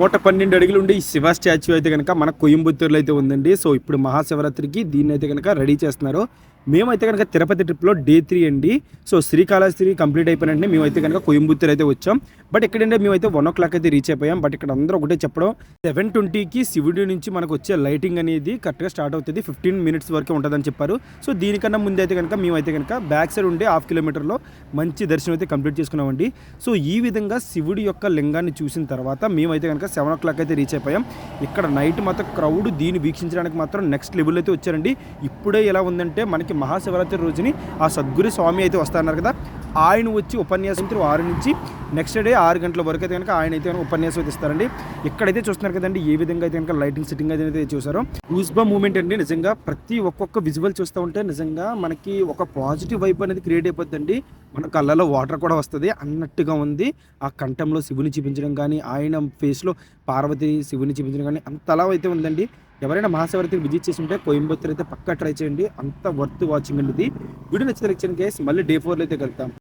112 అడుగులు ఉండి ఈ శివ స్టాచ్యూ అయితే కనుక మన కోయంబత్తూరులో అయితే ఉందండి. సో ఇప్పుడు మహాశివరాత్రికి దీన్ని అయితే కనుక రెడీ చేస్తున్నారు. మేమైతే కనుక తిరుపతి ట్రిప్లో డే 3 అండి. సో శ్రీకాళహస్తి కంప్లీట్ అయిపోయిన వెంటనే మేమైతే కనుక కోయంబత్తూరు అయితే వచ్చాం. బట్ ఇక్కడంటే మేమైతే 1 అయితే రీచ్ అయిపోయాం. బట్ ఇక్కడ అందరూ ఒకటే చెప్పడం 7:20కి శివుడి నుంచి మనకు వచ్చే లైటింగ్ అనేది కరెక్ట్గా స్టార్ట్ అవుతుంది. 15 మినిట్స్ వరకు ఉంటుందని చెప్పారు. సో దీనికన్నా ముందు అయితే కనుక మేమైతే కనుక బ్యాక్ సైడ్ ఉండే హాఫ్ కిలోమీటర్లో మంచి దర్శనం అయితే కంప్లీట్ చేసుకున్నామండి. సో ఈ విధంగా శివుడి యొక్క లింగాన్ని చూసిన తర్వాత మేమైతే కనుక 7 అయితే రీచ్ అయిపోయాం. ఇక్కడ నైట్ మాత్రం క్రౌడ్ దీన్ని వీక్షించడానికి మాత్రం నెక్స్ట్ లెవెల్ అయితే వచ్చారండి. ఇప్పుడే ఎలా ఉందంటే మనకి మహాశివరాత్రి రోజుని ఆ సద్గురు స్వామి అయితే వస్తున్నారు కదా, ఆయన వచ్చి ఉపన్యాసం 6 నుంచి నెక్స్ట్ డే 6 గంటల వరకు అయితే కనుక ఆయన అయితే ఉపన్యాసం అయితే ఇస్తారండి. ఇక్కడైతే చూస్తున్నారు కదండి ఏ విధంగా అయితే కనుక లైటింగ్ సెట్టింగ్ అయితే చూసారో. గూస్బమ్ మూమెంట్ అండి. నిజంగా ప్రతి ఒక్కొక్క విజువల్ చూస్తూ ఉంటే నిజంగా మనకి ఒక పాజిటివ్ వైబ్ అనేది క్రియేట్ అయిపోతుందండి. మన కళ్ళలో వాటర్ కూడా వస్తుంది అన్నట్టుగా ఉంది. ఆ కంఠంలో శివుని చూపించడం కానీ, ఆయన ఫేస్లో పార్వతి శివుని చూపించడం కానీ అంతలా అయితే ఉందండి. ఎవరైనా మహాశివరాత్రి విజిట్ చేసి ఉంటే కోయంబత్తూరు అయితే పక్కా ట్రై చేయండి. అంత వర్త్ వాచింగ్ అండి ఇది. వీడియో నచ్చితే లైక్ చేయండి గైస్. మళ్ళీ డే 4లో అయితే కలుద్దాం.